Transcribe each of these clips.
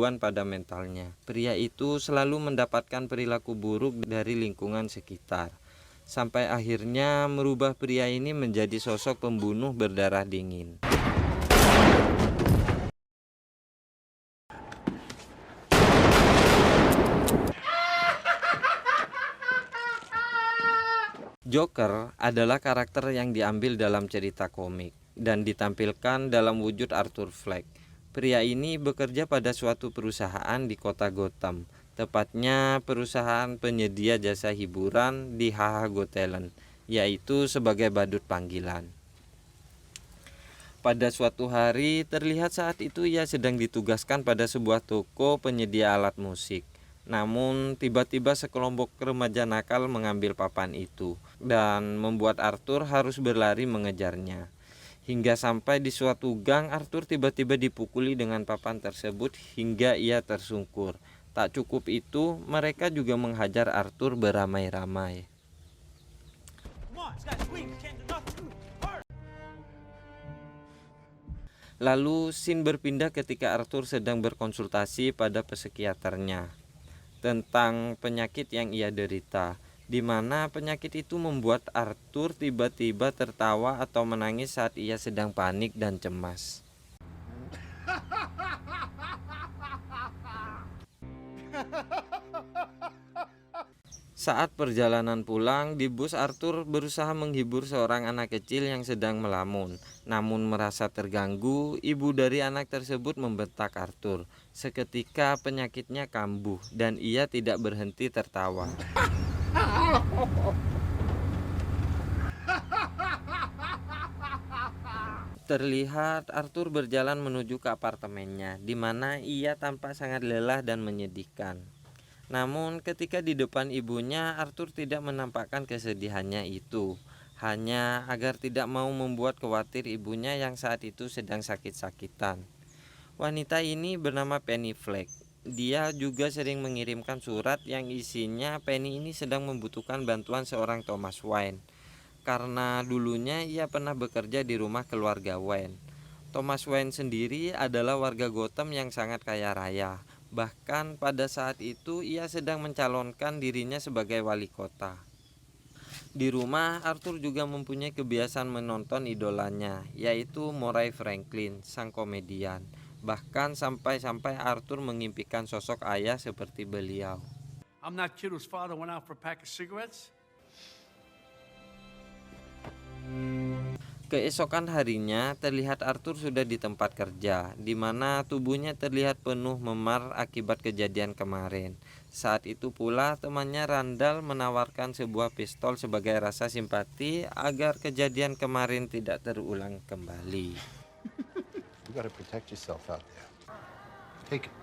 gangguan pada mentalnya. Pria itu selalu mendapatkan perilaku buruk dari lingkungan sekitar, sampai akhirnya merubah pria ini menjadi sosok pembunuh berdarah dingin. Joker adalah karakter yang diambil dalam cerita komik dan ditampilkan dalam wujud Arthur Fleck. Pria ini bekerja pada suatu perusahaan di kota Gotham, tepatnya perusahaan penyedia jasa hiburan di HH Gothelen, yaitu sebagai badut panggilan. Pada suatu hari, terlihat saat itu ia sedang ditugaskan pada sebuah toko penyedia alat musik. Namun, tiba-tiba sekelompok remaja nakal mengambil papan itu dan membuat Arthur harus berlari mengejarnya. Hingga sampai di suatu gang, Arthur tiba-tiba dipukuli dengan papan tersebut hingga ia tersungkur. Tak cukup itu, mereka juga menghajar Arthur beramai-ramai. Lalu scene berpindah ketika Arthur sedang berkonsultasi pada psikiaternya tentang penyakit yang ia derita, di mana penyakit itu membuat Arthur tiba-tiba tertawa atau menangis saat ia sedang panik dan cemas. Saat perjalanan pulang, di bus Arthur berusaha menghibur seorang anak kecil yang sedang melamun. Namun merasa terganggu, ibu dari anak tersebut membentak Arthur. Seketika penyakitnya kambuh dan ia tidak berhenti tertawa. Terlihat Arthur berjalan menuju ke apartemennya, di mana ia tampak sangat lelah dan menyedihkan. Namun ketika di depan ibunya, Arthur tidak menampakkan kesedihannya itu, hanya agar tidak mau membuat khawatir ibunya yang saat itu sedang sakit-sakitan. Wanita ini bernama Penny Fleck. Dia juga sering mengirimkan surat yang isinya Penny ini sedang membutuhkan bantuan seorang Thomas Wayne, karena dulunya ia pernah bekerja di rumah keluarga Wayne. Thomas Wayne sendiri adalah warga Gotham yang sangat kaya raya. Bahkan pada saat itu ia sedang mencalonkan dirinya sebagai wali kota. Di rumah, Arthur juga mempunyai kebiasaan menonton idolanya, yaitu Murray Franklin, sang komedian. Bahkan sampai-sampai Arthur mengimpikan sosok ayah seperti beliau. I'm that kid whose father went out for a pack of cigarettes. Keesokan harinya, terlihat Arthur sudah di tempat kerja, di mana tubuhnya terlihat penuh memar akibat kejadian kemarin. Saat itu pula temannya Randall menawarkan sebuah pistol sebagai rasa simpati agar kejadian kemarin tidak terulang kembali. You gotta protect yourself out there. Take it.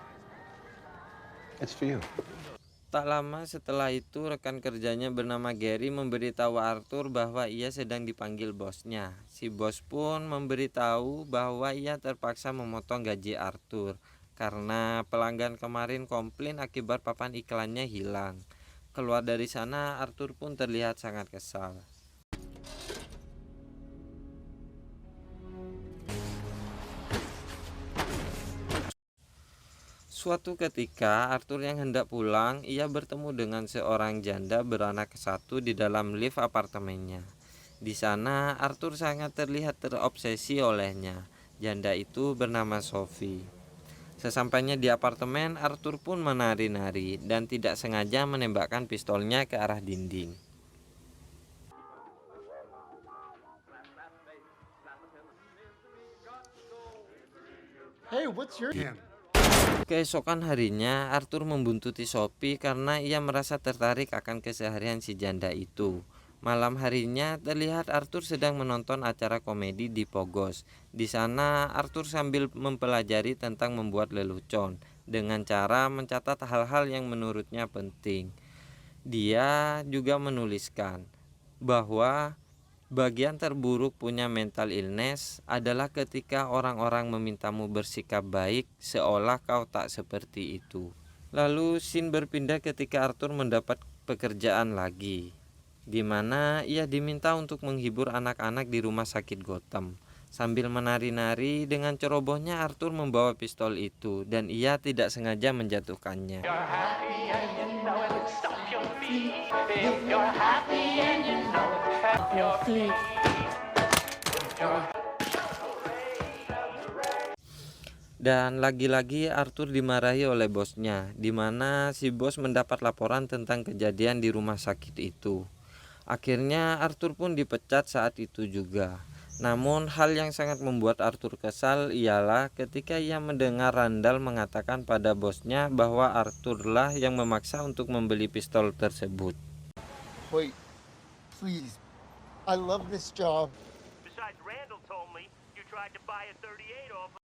It's for you. Tak lama setelah itu, rekan kerjanya bernama Gary memberitahu Arthur bahwa ia sedang dipanggil bosnya. Si bos pun memberitahu bahwa ia terpaksa memotong gaji Arthur karena pelanggan kemarin komplain akibat papan iklannya hilang. Keluar dari sana, Arthur pun terlihat sangat kesal. Suatu ketika, Arthur yang hendak pulang, ia bertemu dengan seorang janda beranak satu di dalam lift apartemennya. Di sana, Arthur sangat terlihat terobsesi olehnya. Janda itu bernama Sophie. Sesampainya di apartemen, Arthur pun menari-nari dan tidak sengaja menembakkan pistolnya ke arah dinding. Hey, what's your... Keesokan harinya, Arthur membuntuti Sophie karena ia merasa tertarik akan keseharian si janda itu. Malam harinya, terlihat Arthur sedang menonton acara komedi di Pogos. Di sana, Arthur sambil mempelajari tentang membuat lelucon dengan cara mencatat hal-hal yang menurutnya penting. Dia juga menuliskan bahwa bagian terburuk punya mental illness adalah ketika orang-orang memintamu bersikap baik seolah kau tak seperti itu. Lalu scene berpindah ketika Arthur mendapat pekerjaan lagi, di mana ia diminta untuk menghibur anak-anak di rumah sakit Gotham. Sambil menari-nari, dengan cerobohnya Arthur membawa pistol itu dan ia tidak sengaja menjatuhkannya. Dan lagi-lagi Arthur dimarahi oleh bosnya, di mana si bos mendapat laporan tentang kejadian di rumah sakit itu. Akhirnya Arthur pun dipecat saat itu juga. Namun hal yang sangat membuat Arthur kesal ialah ketika ia mendengar Randall mengatakan pada bosnya bahwa Arthurlah yang memaksa untuk membeli pistol tersebut. Wait, please. I love this job. Besides, Randall told me you tried to buy a 38 off.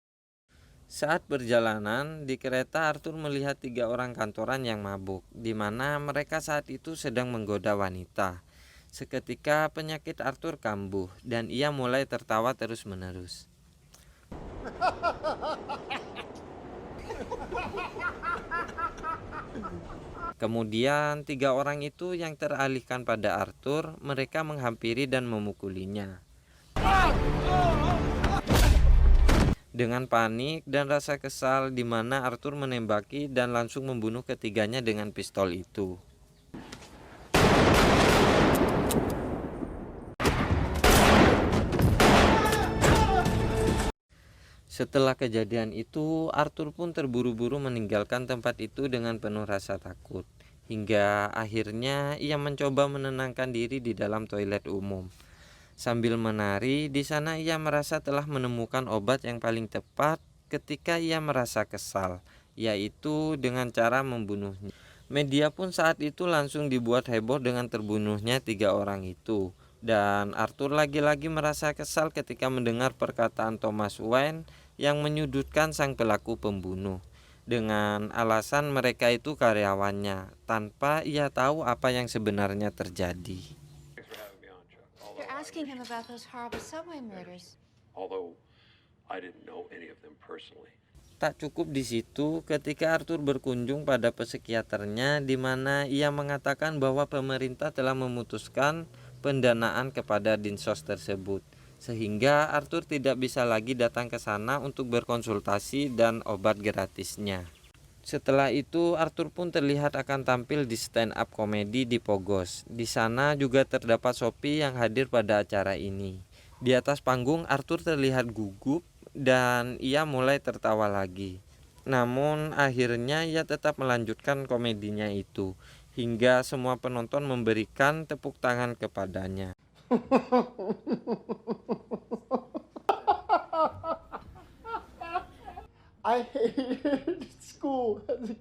Saat perjalanan di kereta, Arthur melihat 3 orang kantoran yang mabuk, di mana mereka saat itu sedang menggoda wanita. Seketika penyakit Arthur kambuh dan ia mulai tertawa terus-menerus. Kemudian 3 orang itu yang teralihkan pada Arthur, mereka menghampiri dan memukulinya. Dengan panik dan rasa kesal, di mana Arthur menembaki dan langsung membunuh ketiganya dengan pistol itu. Setelah kejadian itu, Arthur pun terburu-buru meninggalkan tempat itu dengan penuh rasa takut. Hingga akhirnya ia mencoba menenangkan diri di dalam toilet umum. Sambil menari, di sana ia merasa telah menemukan obat yang paling tepat ketika ia merasa kesal, yaitu dengan cara membunuhnya. Media pun saat itu langsung dibuat heboh dengan terbunuhnya 3 orang itu. Dan Arthur lagi-lagi merasa kesal ketika mendengar perkataan Thomas Wayne yang menyudutkan sang pelaku pembunuh. Dengan alasan mereka itu karyawannya, tanpa ia tahu apa yang sebenarnya terjadi. You're asking him about those horrible subway murders. Although I didn't know any of them personally. Tak cukup di situ, ketika Arthur berkunjung pada psikiaternya, di mana ia mengatakan bahwa pemerintah telah memutuskan pendanaan kepada dinsos tersebut, sehingga Arthur tidak bisa lagi datang ke sana untuk berkonsultasi dan obat gratisnya. Setelah itu, Arthur pun terlihat akan tampil di stand up komedi di Pogos. Di sana juga terdapat Sophie yang hadir pada acara ini. Di atas panggung, Arthur terlihat gugup dan ia mulai tertawa lagi. Namun akhirnya ia tetap melanjutkan komedinya itu, hingga semua penonton memberikan tepuk tangan kepadanya. I hated school as a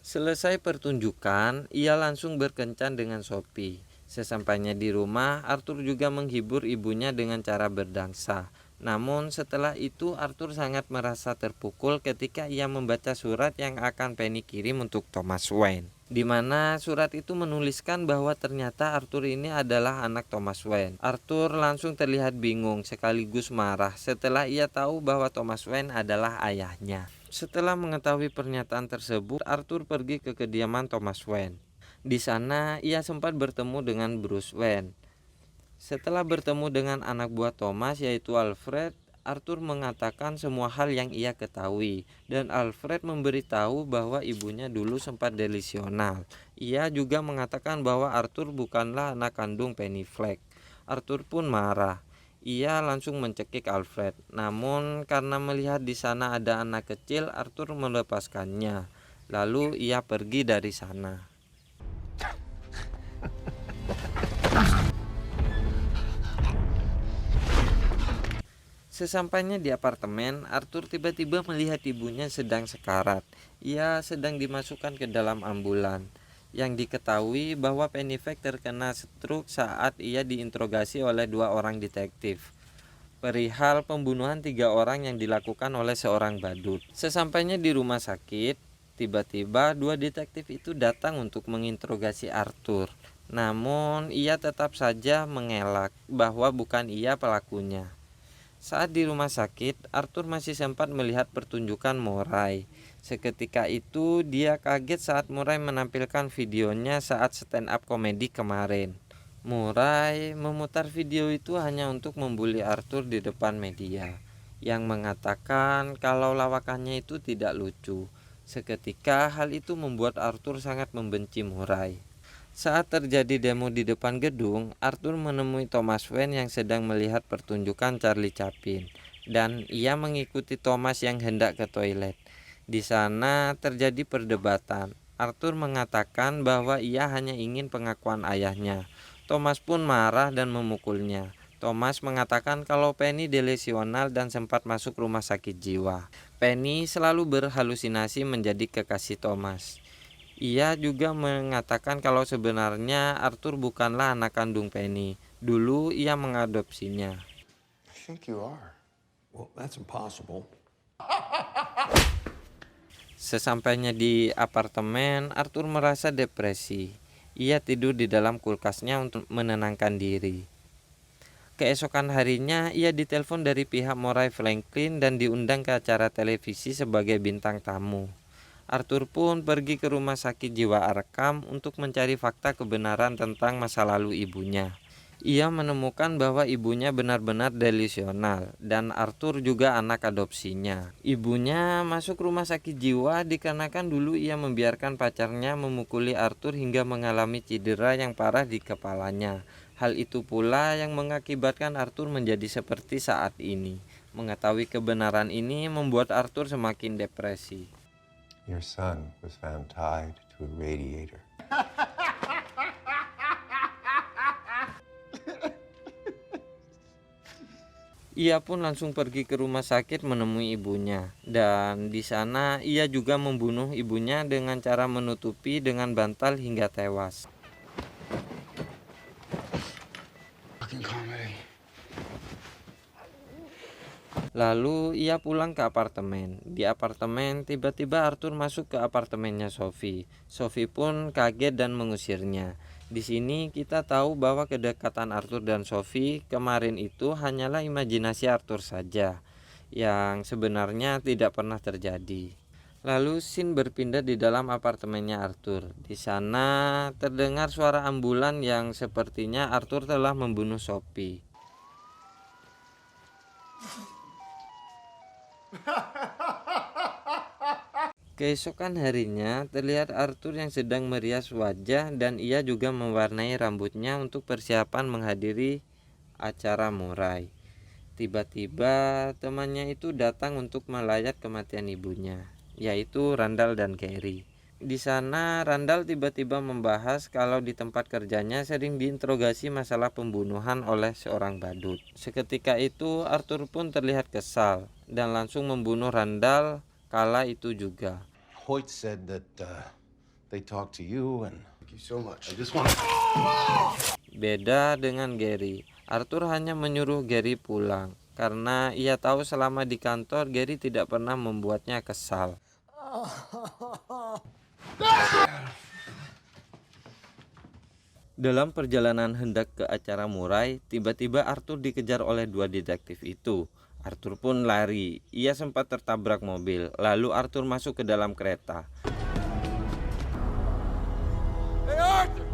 Selesai pertunjukan, ia langsung berkencan dengan Sophie. Sesampainya di rumah, Arthur juga menghibur ibunya dengan cara berdansa. Namun setelah itu Arthur sangat merasa terpukul ketika ia membaca surat yang akan Penny kirim untuk Thomas Wayne, di mana surat itu menuliskan bahwa ternyata Arthur ini adalah anak Thomas Wayne. Arthur langsung terlihat bingung sekaligus marah setelah ia tahu bahwa Thomas Wayne adalah ayahnya. Setelah mengetahui pernyataan tersebut, Arthur pergi ke kediaman Thomas Wayne. Di sana ia sempat bertemu dengan Bruce Wayne. Setelah bertemu dengan anak buah Thomas yaitu Alfred, Arthur mengatakan semua hal yang ia ketahui dan Alfred memberitahu bahwa ibunya dulu sempat delusional. Ia juga mengatakan bahwa Arthur bukanlah anak kandung Penny Fleck. Arthur pun marah. Ia langsung mencekik Alfred. Namun karena melihat di sana ada anak kecil, Arthur melepaskannya. Lalu ia pergi dari sana. Sesampainya di apartemen, Arthur tiba-tiba melihat ibunya sedang sekarat. Ia sedang dimasukkan ke dalam ambulan. Yang diketahui bahwa Penny Fleck terkena stroke saat ia diinterogasi oleh 2 orang detektif perihal pembunuhan 3 orang yang dilakukan oleh seorang badut. Sesampainya di rumah sakit, tiba-tiba 2 detektif itu datang untuk menginterogasi Arthur. Namun ia tetap saja mengelak bahwa bukan ia pelakunya. Saat di rumah sakit, Arthur masih sempat melihat pertunjukan Murray. Seketika itu dia kaget saat Murray menampilkan videonya saat stand up komedi kemarin. Murray memutar video itu hanya untuk membuli Arthur di depan media, yang mengatakan kalau lawakannya itu tidak lucu. Seketika hal itu membuat Arthur sangat membenci Murray. Saat terjadi demo di depan gedung, Arthur menemui Thomas Wayne yang sedang melihat pertunjukan Charlie Chaplin, dan ia mengikuti Thomas yang hendak ke toilet. Di sana terjadi perdebatan. Arthur mengatakan bahwa ia hanya ingin pengakuan ayahnya. Thomas pun marah dan memukulnya. Thomas mengatakan kalau Penny delusional dan sempat masuk rumah sakit jiwa. Penny selalu berhalusinasi menjadi kekasih Thomas. Ia juga mengatakan kalau sebenarnya Arthur bukanlah anak kandung Penny. Dulu ia mengadopsinya. I think you are. Well, that's impossible. Sesampainya di apartemen, Arthur merasa depresi. Ia tidur di dalam kulkasnya untuk menenangkan diri. Keesokan harinya, ia ditelepon dari pihak Murray Franklin dan diundang ke acara televisi sebagai bintang tamu. Arthur pun pergi ke rumah sakit jiwa Arkham untuk mencari fakta kebenaran tentang masa lalu ibunya. Ia menemukan bahwa ibunya benar-benar delusional dan Arthur juga anak adopsinya. Ibunya masuk rumah sakit jiwa dikarenakan dulu ia membiarkan pacarnya memukuli Arthur hingga mengalami cedera yang parah di kepalanya. Hal itu pula yang mengakibatkan Arthur menjadi seperti saat ini. Mengetahui kebenaran ini membuat Arthur semakin depresi. Your son was found tied to a radiator. Ia pun langsung pergi ke rumah sakit menemui ibunya, dan di sana ia juga membunuh ibunya dengan cara menutupi dengan bantal hingga tewas. Fucking comedy. Lalu ia pulang ke apartemen. Di apartemen tiba-tiba Arthur masuk ke apartemennya Sophie. Sophie pun kaget dan mengusirnya. Di sini kita tahu bahwa kedekatan Arthur dan Sophie kemarin itu hanyalah imajinasi Arthur saja, yang sebenarnya tidak pernah terjadi. Lalu scene berpindah di dalam apartemennya Arthur. Di sana terdengar suara ambulan yang sepertinya Arthur telah membunuh Sophie. Keesokan harinya terlihat Arthur yang sedang merias wajah dan ia juga mewarnai rambutnya untuk persiapan menghadiri acara Murray. Tiba-tiba temannya itu datang untuk melayat kematian ibunya, yaitu Randall dan Gary. Di sana Randall tiba-tiba membahas kalau di tempat kerjanya sering diinterogasi masalah pembunuhan oleh seorang badut. Seketika itu Arthur pun terlihat kesal dan langsung membunuh Randall kala itu juga. Hoyt said that they talked to you and thank you so much. I just want to... Beda dengan Gary, Arthur hanya menyuruh Gary pulang karena ia tahu selama di kantor Gary tidak pernah membuatnya kesal. Dalam perjalanan hendak ke acara Murray, tiba-tiba Arthur dikejar oleh dua detektif itu. Arthur pun lari. Ia sempat tertabrak mobil. Lalu Arthur masuk ke dalam kereta. Hey, Arthur!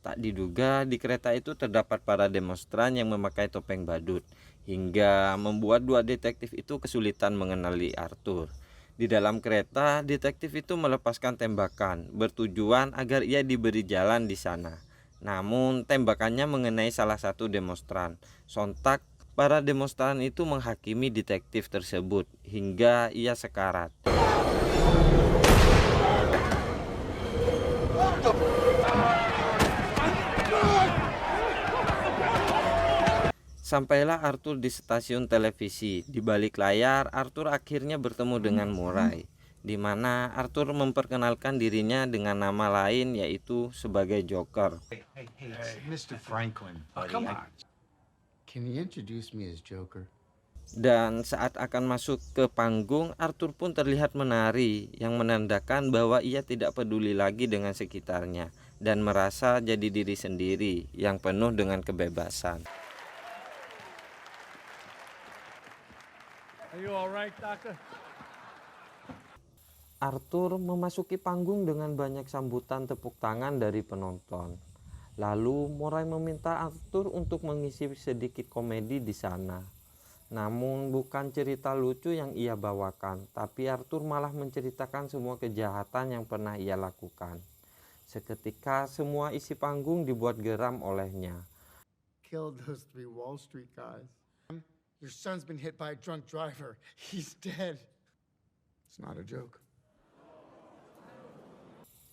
Tak diduga di kereta itu terdapat para demonstran yang memakai topeng badut, hingga membuat dua detektif itu kesulitan mengenali Arthur. Di dalam kereta, detektif itu melepaskan tembakan, bertujuan agar ia diberi jalan di sana. Namun, tembakannya mengenai salah satu demonstran. Sontak, para demonstran itu menghakimi detektif tersebut, hingga ia sekarat. Sampailah Arthur di stasiun televisi. Di balik layar, Arthur akhirnya bertemu dengan Murray, di mana Arthur memperkenalkan dirinya dengan nama lain yaitu sebagai Joker. Hey, Mr. Franklin, buddy. Come on. Can you introduce me as Joker? Dan saat akan masuk ke panggung, Arthur pun terlihat menari, yang menandakan bahwa ia tidak peduli lagi dengan sekitarnya dan merasa jadi diri sendiri yang penuh dengan kebebasan. Are you all right, Doctor? Arthur memasuki panggung dengan banyak sambutan tepuk tangan dari penonton. Lalu Murray meminta Arthur untuk mengisi sedikit komedi di sana. Namun bukan cerita lucu yang ia bawakan, tapi Arthur malah menceritakan semua kejahatan yang pernah ia lakukan. Seketika semua isi panggung dibuat geram olehnya. Killed those 3 Wall Street guys. Your son's been hit by a drunk driver. He's dead. It's not a joke.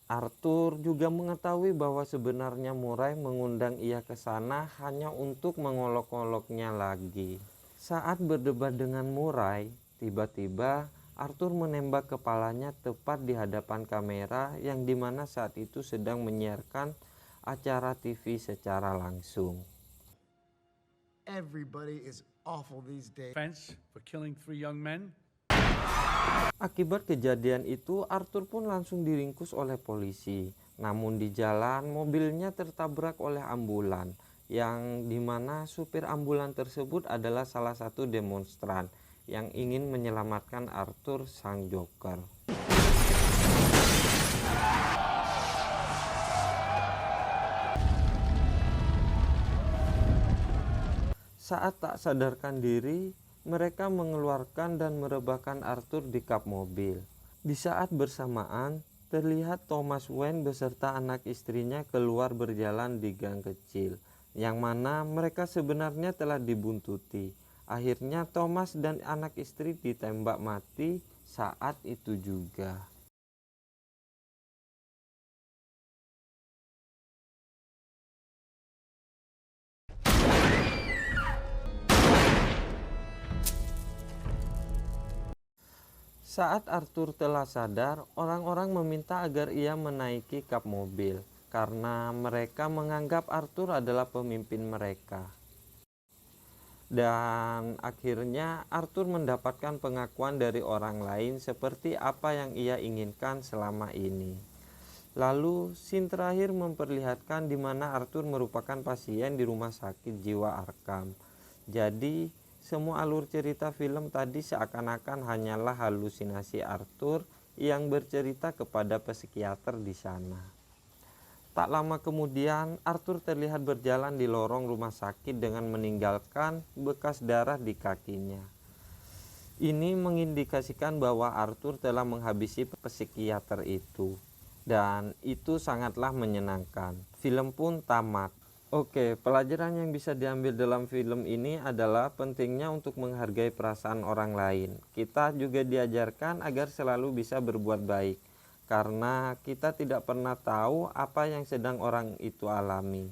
Arthur juga mengetahui bahwa sebenarnya Murray mengundang ia ke sana hanya untuk mengolok-oloknya lagi. Saat berdebat dengan Murray, tiba-tiba Arthur menembak kepalanya tepat di hadapan kamera yang dimana saat itu sedang menyiarkan acara TV secara langsung. Everybody is awful these days. Offense for killing 3 young men? Akibat kejadian itu, Arthur pun langsung diringkus oleh polisi. Namun di jalan, mobilnya tertabrak oleh ambulan, yang dimana supir ambulan tersebut adalah salah satu demonstran yang ingin menyelamatkan Arthur sang Joker. Saat tak sadarkan diri, mereka mengeluarkan dan merebahkan Arthur di kap mobil. Di saat bersamaan, terlihat Thomas Wayne beserta anak istrinya keluar berjalan di gang kecil, yang mana mereka sebenarnya telah dibuntuti. Akhirnya Thomas dan anak istri ditembak mati saat itu juga. Saat Arthur telah sadar, orang-orang meminta agar ia menaiki kap mobil karena mereka menganggap Arthur adalah pemimpin mereka. Dan akhirnya Arthur mendapatkan pengakuan dari orang lain seperti apa yang ia inginkan selama ini. Lalu scene terakhir memperlihatkan di mana Arthur merupakan pasien di rumah sakit jiwa Arkham. Jadi semua alur cerita film tadi seakan-akan hanyalah halusinasi Arthur yang bercerita kepada psikiater di sana. Tak lama kemudian, Arthur terlihat berjalan di lorong rumah sakit dengan meninggalkan bekas darah di kakinya. Ini mengindikasikan bahwa Arthur telah menghabisi psikiater itu. Dan itu sangatlah menyenangkan. Film pun tamat. Oke, pelajaran yang bisa diambil dalam film ini adalah pentingnya untuk menghargai perasaan orang lain. Kita juga diajarkan agar selalu bisa berbuat baik, karena kita tidak pernah tahu apa yang sedang orang itu alami.